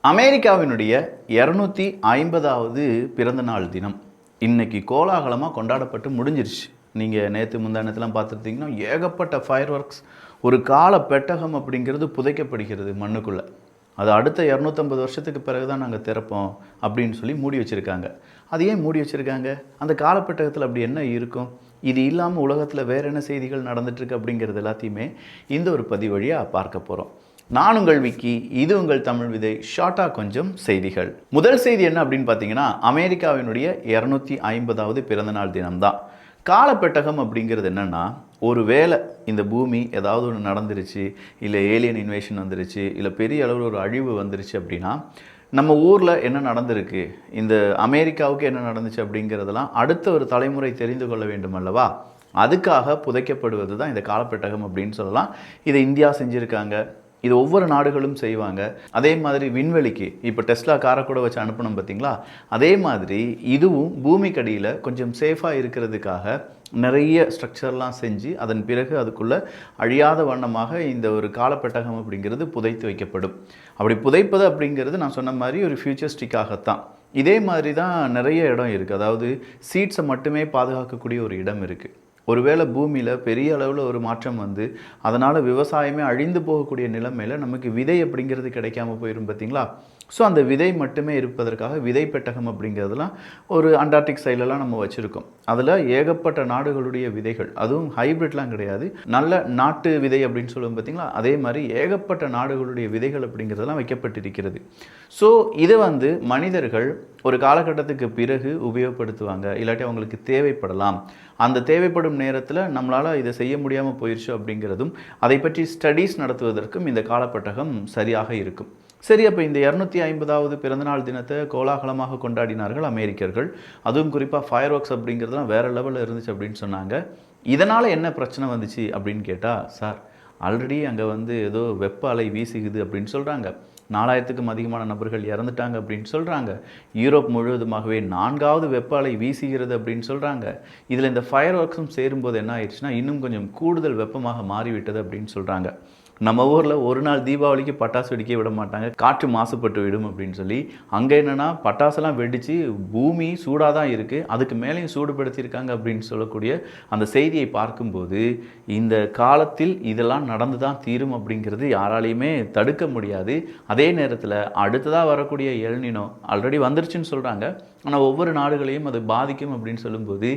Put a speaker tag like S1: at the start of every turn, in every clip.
S1: அமெரிக்காவினுடைய 250வது பிறந்தநாள் தினம் இன்னைக்கு கோலாகலமாக கொண்டாடப்பட்டு முடிஞ்சிருச்சு. நீங்கள் நேற்று முந்தானத்தெலாம் பார்த்துருந்தீங்கன்னா ஏகப்பட்ட ஃபயர் ஒர்க்ஸ், ஒரு கால பெட்டகம் அப்படிங்கிறது புதைக்கப்படுகிறது மண்ணுக்குள்ளே. அது அடுத்த 250 வருஷத்துக்கு பிறகு தான் நாங்கள் திறப்போம் அப்படின்னு சொல்லி மூடி வச்சுருக்காங்க. அது ஏன் மூடி வச்சுருக்காங்க? அந்த காலப்பெட்டகத்தில் அப்படி என்ன இருக்கும்? இது இல்லாமல் உலகத்தில் வேறு என்ன செய்திகள் நடந்துட்டுருக்கு அப்படிங்கிறது எல்லாத்தையுமே இந்த ஒரு பதிவு வழியாக பார்க்க போகிறோம். நான் உங்கள் விக்கி, இது உங்கள் தமிழ் விதை. ஷார்ட்டாக கொஞ்சம் செய்திகள். முதல் செய்தி என்ன அப்படின்னு பார்த்தீங்கன்னா, அமெரிக்காவினுடைய 250வது பிறந்தநாள் தினம்தான். காலப்பெட்டகம் அப்படிங்கிறது என்னென்னா, ஒரு வேளை இந்த பூமி ஏதாவது ஒன்று நடந்துருச்சு, இல்லை ஏலியன் இன்வேஷன் வந்துருச்சு, இல்லை பெரிய அளவில் ஒரு அழிவு வந்துருச்சு அப்படின்னா, நம்ம ஊரில் என்ன நடந்திருக்கு, இந்த அமெரிக்காவுக்கு என்ன நடந்துச்சு அப்படிங்கிறதெல்லாம் அடுத்த ஒரு தலைமுறை தெரிந்து கொள்ள வேண்டும் அல்லவா? அதுக்காக புதைக்கப்படுவது தான் இந்த காலப்பெட்டகம் அப்படின்னு சொல்லலாம். இதை இந்தியா செஞ்சுருக்காங்க, இது ஒவ்வொரு நாடுகளும் செய்வாங்க. அதே மாதிரி விண்வெளிக்கு இப்போ டெஸ்லா காரை கூட வச்சு அனுப்பணும் பார்த்தீங்களா? அதே மாதிரி இதுவும் பூமிக்கடியில் கொஞ்சம் சேஃபாக இருக்கிறதுக்காக நிறைய ஸ்ட்ரக்சர்லாம் செஞ்சு அதன் பிறகு அதுக்குள்ளே அழியாத வண்ணமாக இந்த ஒரு காலப்பெட்டகம் அப்படிங்கிறது புதைத்து வைக்கப்படும். அப்படி புதைப்பது அப்படிங்கிறது நான் சொன்ன மாதிரி ஒரு ஃபியூச்சரிஸ்டிக்காகத்தான். இதே மாதிரி தான் நிறைய இடம் இருக்குது. அதாவது சீட்ஸை மட்டுமே பாதுகாக்கக்கூடிய ஒரு இடம் இருக்குது. ஒருவேளை பூமியில் பெரிய அளவில் ஒரு மாற்றம் வந்து அதனால் விவசாயமே அழிந்து போகக்கூடிய நிலைமையில் நமக்கு விதை அப்படிங்கிறது கிடைக்காம போயிடும் பார்த்தீங்களா? ஸோ அந்த விதை மட்டுமே இருப்பதற்காக விதை பெட்டகம் அப்படிங்கிறதுலாம் ஒரு அண்டார்டிக் சைட்லலாம் நம்ம வச்சுருக்கோம். அதில் ஏகப்பட்ட நாடுகளுடைய விதைகள், அதுவும் ஹைப்ரிட்லாம் கிடையாது, நல்ல நாட்டு விதை அப்படின்னு சொல்லுவோம் பார்த்தீங்களா? அதே மாதிரி ஏகப்பட்ட நாடுகளுடைய விதைகள் அப்படிங்கிறதெல்லாம் வைக்கப்பட்டிருக்கிறது. ஸோ இதை வந்து மனிதர்கள் ஒரு காலகட்டத்துக்கு பிறகு உபயோகப்படுத்துவாங்க, இல்லாட்டி அவங்களுக்கு தேவைப்படலாம். அந்த தேவைப்படும் நேரத்தில் நம்மளால் இதை செய்ய முடியாமல் போயிடுச்சு அப்படிங்கிறதும் அதை பற்றி ஸ்டடீஸ் நடத்துவதற்கும் இந்த காலப்பெட்டகம் சரியாக இருக்கும். சரி, அப்போ இந்த 250வது பிறந்தநாள் தினத்தை கோலாகலமாக கொண்டாடினார்கள் அமெரிக்கர்கள். அதுவும் குறிப்பாக ஃபயர் ஒர்க்ஸ் அப்படிங்கிறதுலாம் வேறு லெவலில் இருந்துச்சு அப்படின்னு சொன்னாங்க. இதனால் என்ன பிரச்சனை வந்துச்சு அப்படின்னு கேட்டால், சார் ஆல்ரெடி அங்கே வந்து ஏதோ வெப்ப அலை வீசுகுது அப்படின்னு சொல்கிறாங்க. 4000க்கும் அதிகமான நபர்கள் இறந்துட்டாங்க அப்படின்னு சொல்கிறாங்க. யூரோப் முழுவதுமாகவே 4வது வெப்ப அலை வீசுகிறது அப்படின்னு சொல்கிறாங்க. இதில் இந்த ஃபயர் ஒர்க்ஸும் சேரும்போது என்ன ஆயிடுச்சுன்னா இன்னும் கொஞ்சம் கூடுதல் வெப்பமாக மாறிவிட்டது அப்படின்னு சொல்கிறாங்க. நம்ம ஊரில் ஒரு நாள் தீபாவளிக்கு பட்டாசு வெடிக்க விட மாட்டாங்க, காற்று மாசுபட்டு விடும் அப்படின்னு சொல்லி. அங்கே என்னென்னா பட்டாசெல்லாம் வெடித்து பூமி சூடாக தான் இருக்குது, அதுக்கு மேலேயும் சூடுபடுத்தியிருக்காங்க அப்படின்னு சொல்லக்கூடிய அந்த செய்தியை பார்க்கும்போது இந்த காலத்தில் இதெல்லாம் நடந்து தான் தீரும் அப்படிங்கிறது யாராலையுமே தடுக்க முடியாது. அதே நேரத்தில் அடுத்ததாக வரக்கூடிய எல்னினோ ஆல்ரெடி வந்துருச்சுன்னு சொல்கிறாங்க. ஆனால் ஒவ்வொரு நாடுகளையும் அது பாதிக்கும் அப்படின்னு சொல்லும்போது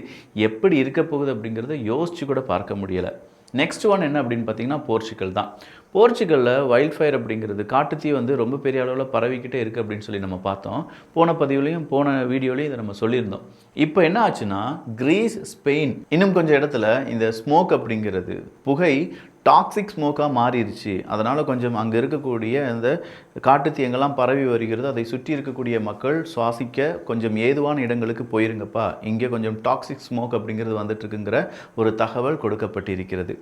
S1: எப்படி இருக்க போகுது அப்படிங்கிறத யோசித்து கூட பார்க்க முடியலை. நெக்ஸ்ட் ஒன் என்ன அப்படின்னு பார்த்தீங்கன்னா போர்ச்சுகல் தான். போர்ச்சுகலில் வைல்ட் ஃபயர் அப்படிங்கிறது காட்டுத்தீ வந்து ரொம்ப பெரிய அளவில் பரவிக்கிட்டே இருக்குது அப்படின்னு சொல்லி நம்ம பார்த்தோம். போன பதிவுலையும் போன வீடியோலையும் இதை நம்ம சொல்லியிருந்தோம். இப்போ என்ன ஆச்சுன்னா கிரீஸ், ஸ்பெயின், இன்னும் கொஞ்சம் இடத்துல இந்த ஸ்மோக் அப்படிங்கிறது புகை டாக்ஸிக் ஸ்மோக்காக மாறிடுச்சு. அதனால் கொஞ்சம் அங்கே இருக்கக்கூடிய இந்த காட்டுத்தீ எங்கெல்லாம் பரவி வருகிறது அதை சுற்றி இருக்கக்கூடிய மக்கள் சுவாசிக்க கொஞ்சம் ஏதுவான இடங்களுக்கு போயிருங்கப்பா, இங்கே கொஞ்சம் டாக்ஸிக் ஸ்மோக் அப்படிங்கிறது வந்துட்டுருக்குங்கிற ஒரு தகவல் கொடுக்கப்பட்டிருக்கிறது.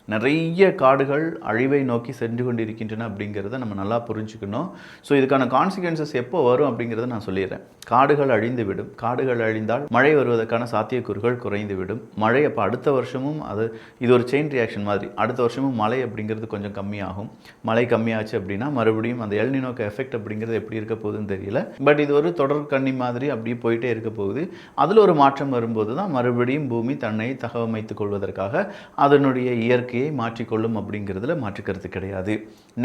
S1: நிறைய காடுகள் அழிவை நோக்கி சென்று கொண்டிருக்கின்றன அப்படிங்கிறத நம்ம நல்லா புரிஞ்சுக்கணும். ஸோ இதுக்கான கான்சிக்வன்சஸ் எப்போ வரும் அப்படிங்கிறத நான் சொல்லிடுறேன். காடுகள் அழிந்து விடும். காடுகள் அழிந்தால் மழை வருவதற்கான சாத்தியக்கூறுகள் குறைந்து விடும். மழை அப்போ அடுத்த வருஷமும் இது ஒரு செயின் ரியாக்ஷன் மாதிரி, அடுத்த வருஷமும் மழை அப்படிங்கிறது கொஞ்சம் கம்மியாகும். மழை கம்மியாச்சு அப்படின்னா மறுபடியும் அந்த எல்னினோக்கு எஃபெக்ட் அப்படிங்கிறது எப்படி இருக்க போகுதுன்னு தெரியல. பட் இது ஒரு தொடர் கண்ணி மாதிரி அப்படியே போயிட்டே இருக்க போகுது. அதில் ஒரு மாற்றம் வரும்போது தான் மறுபடியும் பூமி தன்னை தகவமைத்துக் கொள்வதற்காக அதனுடைய இயற்கை மாற்றிக்கொள்ளும் அப்படிங்கிறதுல மாற்றுக்கிறது கிடையாது.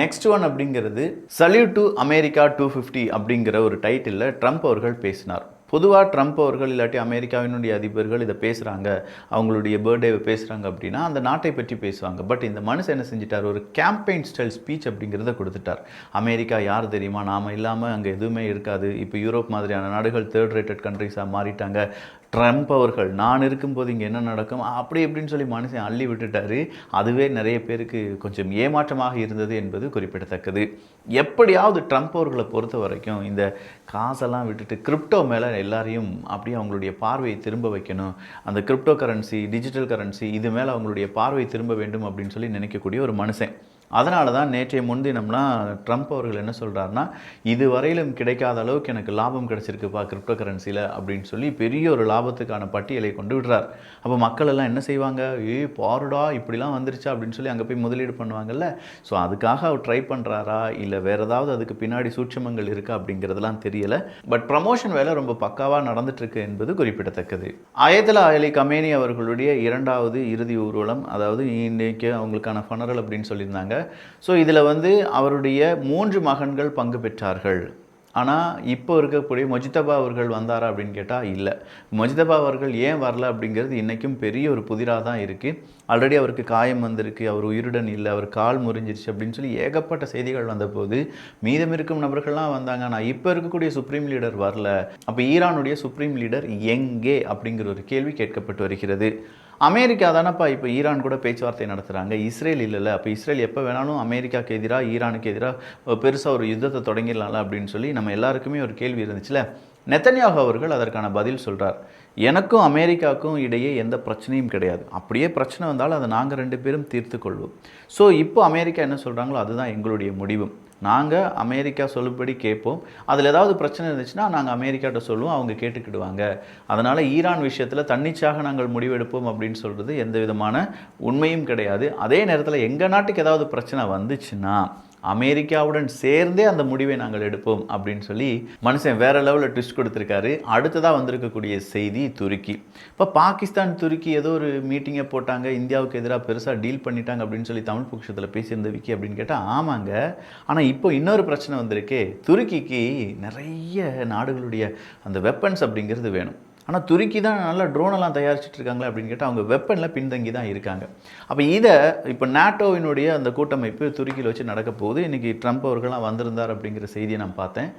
S1: நெக்ஸ்ட் ஒன் அப்படிங்கிறது சல்யூட் டு அமெரிக்கா 250 அப்படிங்கிற ஒரு டைட்டிலில் ட்ரம்ப் அவர்கள் பேசினார். பொதுவாக ட்ரம்ப் அவர்கள் இல்லாட்டி அமெரிக்காவினுடைய அதிபர்கள் இதை பேசுகிறாங்க, அவங்களுடைய பர்த்டேவை பேசுகிறாங்க அப்படின்னா அந்த நாட்டை பற்றி பேசுவாங்க. பட் இந்த மனுஷன் என்ன செஞ்சிட்டார், ஒரு கேம்பெயின் ஸ்டைல் ஸ்பீச் அப்படிங்கிறத கொடுத்துட்டார். அமெரிக்கா யார் தெரியுமா, நாம் இல்லாமல் அங்கே எதுவுமே இருக்காது, இப்போ யூரோப் மாதிரியான நாடுகள் தேர்ட் ரேட்டட் கண்ட்ரிஸாக மாறிட்டாங்க, ட்ரம்ப் அவர்கள் நான் இருக்கும்போது இங்கே என்ன நடக்கும் அப்படி இப்படின்னு சொல்லி மனுஷன் அள்ளி விட்டுட்டாரு. அதுவே நிறைய பேருக்கு கொஞ்சம் ஏமாற்றமாக இருந்தது என்பது குறிப்பிடத்தக்கது. எப்படியாவது ட்ரம்ப் அவர்களை பொறுத்த வரைக்கும் இந்த காசெல்லாம் விட்டுட்டு கிரிப்டோ மேலே எல்லாரையும் அப்படியே அவங்களுடைய பார்வையை திரும்ப வைக்கணும், அந்த கிரிப்டோ கரன்சி, டிஜிட்டல் கரன்சி இது மேலே அவங்களுடைய பார்வை திரும்ப வேண்டும் அப்படின்னு சொல்லி நினைக்கக்கூடிய ஒரு மனுஷன். அதனால தான் நேற்றைய முன்தினம்லாம் ட்ரம்ப் அவர்கள் என்ன சொல்கிறாருன்னா, இதுவரையிலும் கிடைக்காத அளவுக்கு எனக்கு லாபம் கிடைச்சிருக்குப்பா கிரிப்டோ கரன்சியில் அப்படின்னு சொல்லி பெரிய ஒரு லாபத்துக்கான பட்டியலை கொண்டு விடுறார். அப்போ மக்கள் எல்லாம் என்ன செய்வாங்க, பாருடா இப்படிலாம் வந்துருச்சா அப்படின்னு சொல்லி அங்கே போய் முதலீடு பண்ணுவாங்கல்ல. ஸோ அதுக்காக அவர் ட்ரை பண்ணுறாரா இல்லை வேறு ஏதாவது அதுக்கு பின்னாடி சூட்சமங்கள் இருக்கா அப்படிங்கிறதுலாம் தெரியலை. பட் ப்ரமோஷன் வேலை ரொம்ப பக்காவாக நடந்துட்டுருக்கு என்பது குறிப்பிடத்தக்கது. அயத்துல்லா அலி கமேனி அவர்களுடைய 2வது இறுதி ஊர்வலம், அதாவது இன்றைக்கு அவங்களுக்கான ஃபனரல் அப்படின்னு சொல்லியிருந்தாங்க. ஸோ இதில் வந்து அவருடைய 3 மகன்கள் பங்கு பெற்றார்கள். ஆனால் இப்போ இருக்கக்கூடிய மொஜிதபா அவர்கள் வந்தாரா அப்படின்னு கேட்டால் இல்லை. மொஜிதபா அவர்கள் ஏன் வரல அப்படிங்கிறது இன்றைக்கும் பெரிய ஒரு புதிராக தான் இருக்குது. ஆல்ரெடி அவருக்கு காயம் வந்திருக்கு, அவர் உயிருடன் இல்லை, அவர் கால் முறிஞ்சிருச்சு அப்படின்னு சொல்லி ஏகப்பட்ட செய்திகள் வந்தபோது மீதம் இருக்கும் நபர்கள்லாம் வந்தாங்க. ஆனால் இப்போ இருக்கக்கூடிய சுப்ரீம் லீடர் வரல. அப்போ ஈரானுடைய சுப்ரீம் லீடர் எங்கே அப்படிங்கிற ஒரு கேள்வி கேட்கப்பட்டு வருகிறது. அமெரிக்கா தானப்பா இப்போ ஈரான் கூட பேச்சுவார்த்தை நடத்துகிறாங்க, இஸ்ரேல் இல்லைல்ல. அப்போ இஸ்ரேல் எப்போ வேணாலும் அமெரிக்காவுக்கு எதிராக ஈரானுக்கு எதிராக பெருசாக ஒரு யுத்தத்தை தொடங்கிடலாம்ல அப்படின்னு சொல்லி நம்ம எல்லாருக்குமே ஒரு கேள்வி இருந்துச்சுல. நெத்தன்யாகு அவர்கள் அதற்கான பதில் சொல்கிறார். எனக்கும் அமெரிக்காவுக்கும் இடையே எந்த பிரச்சனையும் கிடையாது. அப்படியே பிரச்சனை வந்தாலும் அதை நாங்கள் 2 பேரும் தீர்த்து கொள்வோம். ஸோ இப்போ அமெரிக்கா என்ன சொல்கிறாங்களோ அதுதான் எங்களுடைய முடிவும். நாங்கள் அமெரிக்கா சொல்லும்படி கேட்போம். அதில் ஏதாவது பிரச்சனை இருந்துச்சுன்னா நாங்கள் அமெரிக்காட்ட சொல்லுவோம், அவங்க கேட்டுக்கிடுவாங்க. அதனால் ஈரான் விஷயத்தில் தன்னிச்சாக நாங்கள் முடிவெடுப்போம் அப்படின்னு சொல்கிறது எந்த விதமான உண்மையும் கிடையாது. அதே நேரத்தில் எங்கள் நாட்டுக்கு ஏதாவது பிரச்சனை வந்துச்சுன்னா அமெரிக்காவுடன் சேர்ந்தே அந்த முடிவை நாங்கள் எடுப்போம் அப்படின்னு சொல்லி மனுஷன் வேற லெவலில் ட்விஸ்ட் கொடுத்துருக்காரு. அடுத்ததாக வந்திருக்கக்கூடிய செய்தி துருக்கி. இப்போ பாகிஸ்தான் துருக்கி ஏதோ ஒரு மீட்டிங்கை போட்டாங்க, இந்தியாவுக்கு எதிராக பெருசாக டீல் பண்ணிட்டாங்க அப்படின்னு சொல்லி தமிழ் பட்சத்தில் பேசியிருந்த விக்கி அப்படின்னு கேட்டால் ஆமாங்க. ஆனால் இப்போ இன்னொரு பிரச்சனை வந்திருக்கே, துருக்கிக்கு நிறைய நாடுகளுடைய அந்த வெப்பன்ஸ் அப்படிங்கிறது வேணும். ஆனால் துருக்கி தான் நல்லா ட்ரோனெல்லாம் தயாரிச்சுட்டு இருக்காங்களே அப்படின்னு கேட்டால் அவங்க வெப்பனில் பின்தங்கி தான் இருக்காங்க. அப்போ இதை இப்போ நாட்டோவினுடைய அந்த கூட்டமைப்பு துருக்கியில் வச்சு நடக்க போகுது. இன்றைக்கி ட்ரம்ப் அவர்கள்லாம் வந்திருந்தார் அப்படிங்கிற செய்தியை நான் பார்த்தேன்.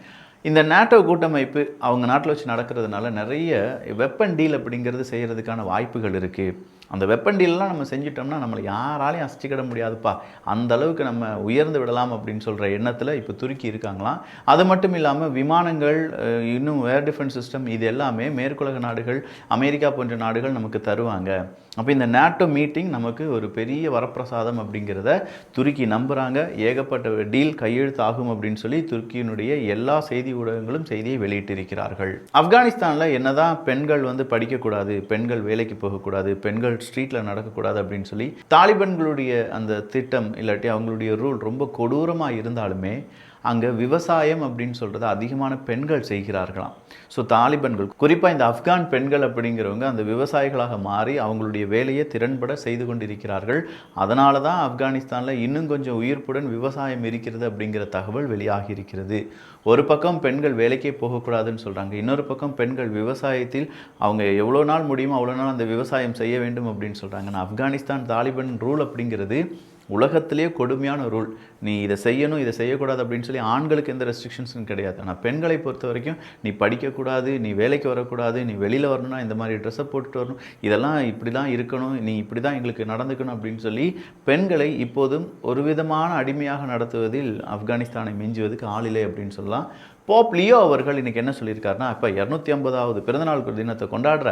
S1: இந்த நாட்டோ கூட்டமைப்பு அவங்க நாட்டில் வச்சு நடக்கிறதுனால நிறைய வெப்பன் டீல் அப்படிங்கிறது செய்கிறதுக்கான வாய்ப்புகள் இருக்குது. அந்த வெப்பன் டீல்லாம் நம்ம செஞ்சிட்டோம்னா நம்மளை யாராலையும் அசைச்சிக்கிட முடியாதுப்பா, அந்த அளவுக்கு நம்ம உயர்ந்து விடலாம் அப்படின்னு சொல்கிற எண்ணத்தில் இப்போ துருக்கி இருக்காங்களாம். அது மட்டும் இல்லாமல் விமானங்கள், இன்னும் ஏர் டிஃபென்ஸ் சிஸ்டம், இது எல்லாமே மேற்குலக நாடுகள், அமெரிக்கா போன்ற நாடுகள் நமக்கு தருவாங்க. அப்போ இந்த நாட்டோ மீட்டிங் நமக்கு ஒரு பெரிய வரப்பிரசாதம் அப்படிங்கிறத துருக்கி நம்புகிறாங்க. ஏகப்பட்ட டீல் கையெழுத்து ஆகும் அப்படின்னு சொல்லி துருக்கியினுடைய எல்லா செய்தி ஊடகங்களும் செய்தியை வெளியிட்டிருக்கிறார்கள். ஆப்கானிஸ்தானில் என்னதான் பெண்கள் வந்து படிக்கக்கூடாது, பெண்கள் வேலைக்கு போகக்கூடாது, பெண்கள் ஸ்ட்ரீட்டில் நடக்கக்கூடாது அப்படின்னு சொல்லி தாலிபான்களுடைய அந்த திட்டம் இல்லாட்டி அவங்களுடைய ரூல் ரொம்ப கொடூரமாக இருந்தாலுமே அங்கே விவசாயம் அப்படின்னு சொல்கிறது அதிகமான பெண்கள் செய்கிறார்களாம். ஸோ தாலிபான்கள் குறிப்பாக இந்த ஆப்கான் பெண்கள் அப்படிங்கிறவங்க அந்த விவசாயிகளாக மாறி அவங்களுடைய வேலையை திறன்பட செய்து கொண்டிருக்கிறார்கள். அதனால தான் ஆப்கானிஸ்தானில் இன்னும் கொஞ்சம் உயிர்ப்புடன் விவசாயம் இருக்கிறது அப்படிங்கிற தகவல் வெளியாகி இருக்கிறது. ஒரு பக்கம் பெண்கள் வேலைக்கே போகக்கூடாதுன்னு சொல்கிறாங்க, இன்னொரு பக்கம் பெண்கள் விவசாயத்தில் அவங்க எவ்வளோ நாள் முடியுமோ அவ்வளோ நாள் அந்த விவசாயம் செய்ய வேண்டும் அப்படின்னு சொல்கிறாங்க. ஆனால் ஆப்கானிஸ்தான் தாலிபான் ரூல் அப்படிங்கிறது உலகத்திலே கொடுமையான ரூல். நீ இதை செய்யணும் இதை செய்யக்கூடாது அப்படின்னு சொல்லி ஆண்களுக்கு எந்த ரெஸ்ட்ரிக்ஷன்ஸும் கிடையாது. ஆனால் பெண்களை பொறுத்த வரைக்கும் நீ படிக்கக்கூடாது, நீ வேலைக்கு வரக்கூடாது, நீ வெளியில் வரணும்னா இந்த மாதிரி ட்ரெஸ்ஸை போட்டுட்டு வரணும், இதெல்லாம் இப்படி தான் இருக்கணும், நீ இப்படி தான் எங்களுக்கு நடந்துக்கணும் அப்படின்னு சொல்லி பெண்களை இப்போதும் ஒரு விதமான அடிமையாக நடத்துவதில் ஆப்கானிஸ்தானை மிஞ்சுவதுக்கு ஆளில்லை அப்படின்னு சொல்லலாம். போப் லியோ அவர்கள் இன்றைக்கி என்ன சொல்லியிருக்காருன்னா, இப்போ 250வது பிறந்தநாள் தினத்தை கொண்டாடுற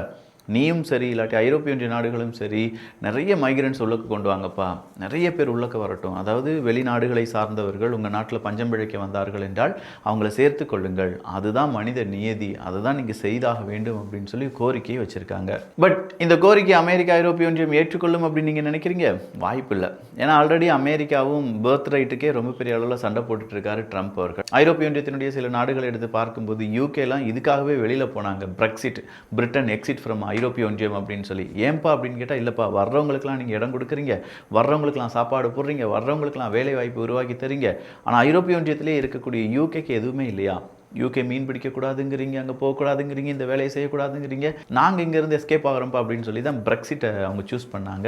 S1: நீயும் சரி இல்லாட்டி ஐரோப்பிய ஒன்றிய நாடுகளும் சரி நிறைய மைக்ரண்ட்ஸ் உள்ளக்கு கொண்டு வாங்கப்பா, நிறைய பேர் உள்ளக்க வரட்டும். அதாவது வெளிநாடுகளை சார்ந்தவர்கள் உங்கள் நாட்டில் பஞ்சம் பிழைக்க வந்தார்கள் என்றால் அவங்கள சேர்த்து கொள்ளுங்கள், அதுதான் மனித நியதி, அதுதான் நீங்கள் செய்தாக வேண்டும் அப்படின்னு சொல்லி கோரிக்கையை வச்சுருக்காங்க. பட் இந்த கோரிக்கை அமெரிக்கா ஐரோப்பிய ஒன்றியம் ஏற்றுக்கொள்ளும் அப்படின்னு நீங்கள் நினைக்கிறீங்க? வாய்ப்பு இல்லை. ஏன்னா ஆல்ரெடி அமெரிக்காவும் பர்த் ரைட்டுக்கே ரொம்ப பெரிய அளவில் சண்டை போட்டுட்டு இருக்காரு ட்ரம்ப் அவர்கள். ஐரோப்பிய ஒன்றியத்தினுடைய சில நாடுகளை எடுத்து பார்க்கும்போது யூகேலாம் இதுக்காகவே வெளியில் போனாங்க, பிரெக்சிட், பிரிட்டன் எக்ஸிட் ஃப்ரம் ஐரோப்பிய ஒன்றியம் அப்படின்னு சொல்லி. ஏன்பா அப்படின்னு கேட்டால், இல்லைப்பா வர்றவங்களுக்குலாம் நீங்கள் இடம் கொடுக்குறீங்க, வர்றவங்களுக்குலாம் சாப்பாடு போடுறீங்க, வர்றவங்களுக்குலாம் வேலை வாய்ப்பு உருவாக்கி தரீங்க, ஆனால் ஐரோப்பிய ஒன்றியத்திலே இருக்கக்கூடிய யூகேக்கு எதுவுமே இல்லையா? யூகே மீன் பிடிக்கக்கூடாதுங்கிறீங்க, அங்கே போகக்கூடாதுங்கிறீங்க, இந்த வேலையை செய்யக்கூடாதுங்கிறீங்க, நாங்கள் இங்கேருந்து எஸ்கேப் ஆகிறோம்ப்பா அப்படின்னு சொல்லி தான் பிரெக்சிட்டை அவங்க சூஸ் பண்ணாங்க.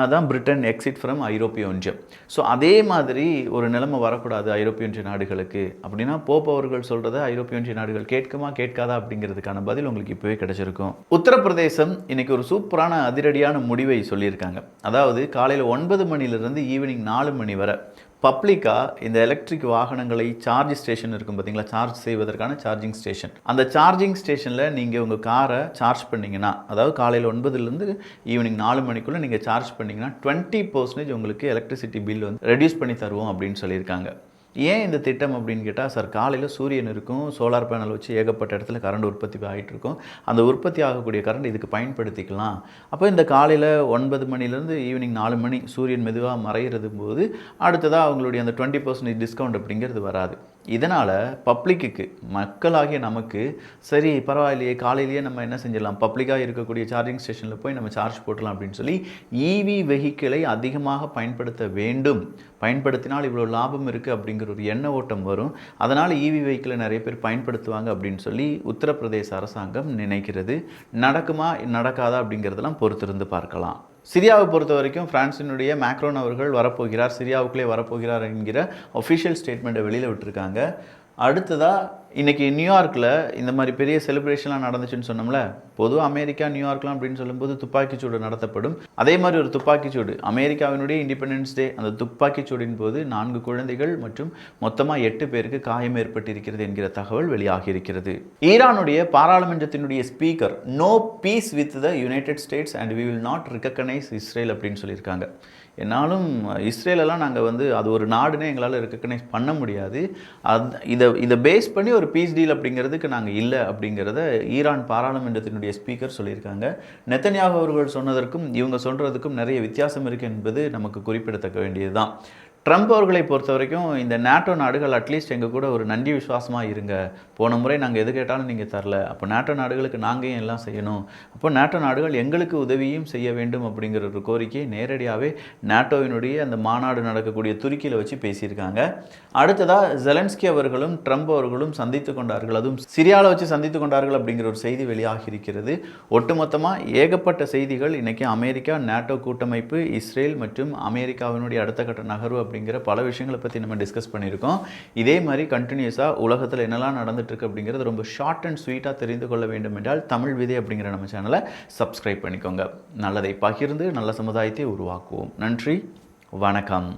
S1: அதான் பிரிட்டன் எக்ஸிட் ஃப்ரம் ஐரோப்பிய ஒன்றியம். ஸோ அதே மாதிரி ஒரு நிலைமை வரக்கூடாது ஐரோப்பிய ஒன்றிய நாடுகளுக்கு அப்படின்னா போப் அவர்கள் சொல்கிறத ஐரோப்பிய ஒன்றிய நாடுகள் கேட்குமா கேட்காதா அப்படிங்கிறதுக்கான பதில் உங்களுக்கு இப்போவே கிடைச்சிருக்கும். உத்தரப்பிரதேசம் இன்னைக்கு ஒரு சூப்பரான அதிரடியான முடிவை சொல்லியிருக்காங்க. அதாவது காலையில் 9 மணிலிருந்து ஈவினிங் 4 மணி வரை பப்ளிக்காக இந்த எலக்ட்ரிக் வாகனங்களை சார்ஜ் ஸ்டேஷன் இருக்கும் பார்த்தீங்களா, சார்ஜ் செய்வதற்கான சார்ஜிங் ஸ்டேஷன். அந்த சார்ஜிங் ஸ்டேஷனில் நீங்கள் உங்கள் காரை சார்ஜ் பண்ணிங்கன்னா, அதாவது காலையில் 9லேருந்து ஈவினிங் 4 மணிக்குள்ளே நீங்கள் சார்ஜ் பண்ணிங்கன்னா 20% உங்களுக்கு எலக்ட்ரிசிட்டி பில் வந்து ரெடியூஸ் பண்ணி தருவோம் அப்படின்னு சொல்லியிருக்காங்க. ஏன் இந்த திட்டம் அப்படின்னு கேட்டால், சார் காலையில் சூரியன் இருக்கும், சோலார் பேனல் வச்சு ஏகப்பட்ட இடத்துல கரண்ட் உற்பத்தி ஆகிட்டு இருக்கும். அந்த உற்பத்தி ஆகக்கூடிய கரண்ட் இதுக்கு பயன்படுத்திக்கலாம். அப்போ இந்த காலையில் 9 மணிலேருந்து ஈவினிங் 4 மணி சூரியன் மெதுவாக மறைகிறது போது அடுத்ததாக அவங்களுடைய அந்த 20% டிஸ்கவுண்ட் அப்படிங்கிறது வராது. இதனால் பப்ளிக்கு, மக்களாகிய நமக்கு சரி பரவாயில்லையே, காலையிலேயே நம்ம என்ன செஞ்சிடலாம், பப்ளிக்காக இருக்கக்கூடிய சார்ஜிங் ஸ்டேஷனில் போய் நம்ம சார்ஜ் போட்டலாம் அப்படின்னு சொல்லி இவி வெஹிக்கிளை அதிகமாக பயன்படுத்த வேண்டும். பயன்படுத்தினால் இவ்வளோ லாபம் இருக்குது அப்படிங்கிற ஒரு எண்ண ஓட்டம் வரும். அதனால் இவி வெஹிக்கிளை நிறைய பேர் பயன்படுத்துவாங்க அப்படின்னு சொல்லி உத்தரப்பிரதேச அரசாங்கம் நினைக்கிறது. நடக்குமா நடக்காதா அப்படிங்கிறதெல்லாம் பொறுத்திருந்து பார்க்கலாம். சிரியாவை பொறுத்த வரைக்கும் பிரான்சினுடைய மேக்ரோன் அவர்கள் வரப்போகிறார், சிரியாவுக்குள்ளே வரப்போகிறார் என்கிற ஒஃபிஷியல் ஸ்டேட்மெண்ட்டை வெளியில் விட்டுருக்காங்க. அடுத்ததாக இன்றைக்கி நியூயார்க்கில் இந்த மாதிரி பெரிய செலிப்ரேஷன்லாம் நடந்துச்சுன்னு சொன்னோம்ல. பொதுவாக அமெரிக்கா நியூயார்க்லாம் அப்படின்னு சொல்லும்போது துப்பாக்கிச்சூடு நடத்தப்படும். அதே மாதிரி ஒரு துப்பாக்கிச்சூடு அமெரிக்காவினுடைய இண்டிபெண்டன்ஸ் டே, அந்த துப்பாக்கிச்சூடின் போது 4 குழந்தைகள் மற்றும் மொத்தமாக 8 பேருக்கு காயம் ஏற்பட்டிருக்கிறது என்கிற தகவல் வெளியாகி இருக்கிறது. ஈரானுடைய பாராளுமன்றத்தினுடைய speaker no peace with the United States and we will not recognise Israel அப்படின்னு சொல்லியிருக்காங்க. என்னாலும் இஸ்ரேலெல்லாம் நாங்கள் வந்து அது ஒரு நாடுனே எங்களால் ரெகக்னைஸ் பண்ண முடியாது. இதை பேஸ் பண்ணி ஒரு பீஸ் டீல் அப்படிங்கிறதுக்கு நாங்கள் இல்லை அப்படிங்கிறத ஈரான் பாராளுமன்றத்தினுடைய ஸ்பீக்கர் சொல்லியிருக்காங்க. நெத்தன்யாகு அவர்கள் சொன்னதற்கும் இவங்க சொல்கிறதுக்கும் நிறைய வித்தியாசம் இருக்குது என்பது நமக்கு குறிப்பிடத்தக்க வேண்டியது தான். ட்ரம்ப் அவர்களை பொறுத்த வரைக்கும் இந்த நேட்டோ நாடுகள் அட்லீஸ்ட் எங்கள் கூட ஒரு நன்றி விசுவாசமாக இருங்க. போன முறை நாங்கள் எது கேட்டாலும் நீங்கள் தரல, அப்போ நேட்டோ நாடுகளுக்கு நாங்கள் ஏன் எல்லாம் செய்யணும், அப்போ நேட்டோ நாடுகள் எங்களுக்கு உதவியும் செய்ய வேண்டும் அப்படிங்கிற ஒரு கோரிக்கையை நேரடியாகவே நேட்டோவினுடைய அந்த மாநாடு நடக்கக்கூடிய துருக்கியில் வச்சு பேசியிருக்காங்க. அடுத்ததாக ஜெலன்ஸ்கி அவர்களும் ட்ரம்ப் அவர்களும் சந்தித்து கொண்டார்கள், அதுவும் சிரியாவில் வச்சு சந்தித்து கொண்டார்கள் அப்படிங்கிற ஒரு செய்தி வெளியாகி இருக்கிறது. ஒட்டுமொத்தமாக ஏகப்பட்ட செய்திகள் இன்றைக்கி அமெரிக்கா, நேட்டோ கூட்டமைப்பு, இஸ்ரேல் மற்றும் அமெரிக்காவினுடைய அடுத்த கட்ட நகர்வு அப்படிங்கிற பல விஷயங்களை பற்றி நம்ம டிஸ்கஸ் பண்ணியிருக்கோம். இதே மாதிரி கண்டினியூஸாக உலகத்தில் என்னெல்லாம் நடந்துட்டு இருக்கு அப்படிங்கிறது ரொம்ப ஷார்ட் அண்ட் ஸ்வீட்டாக தெரிந்து கொள்ள வேண்டும் என்றால் தமிழ் விதை அப்படிங்கிற நம்ம சேனலை சப்ஸ்கிரைப் பண்ணிக்கோங்க. நல்லதை பகிர்ந்து நல்ல சமுதாயத்தை உருவாக்குவோம். நன்றி, வணக்கம்.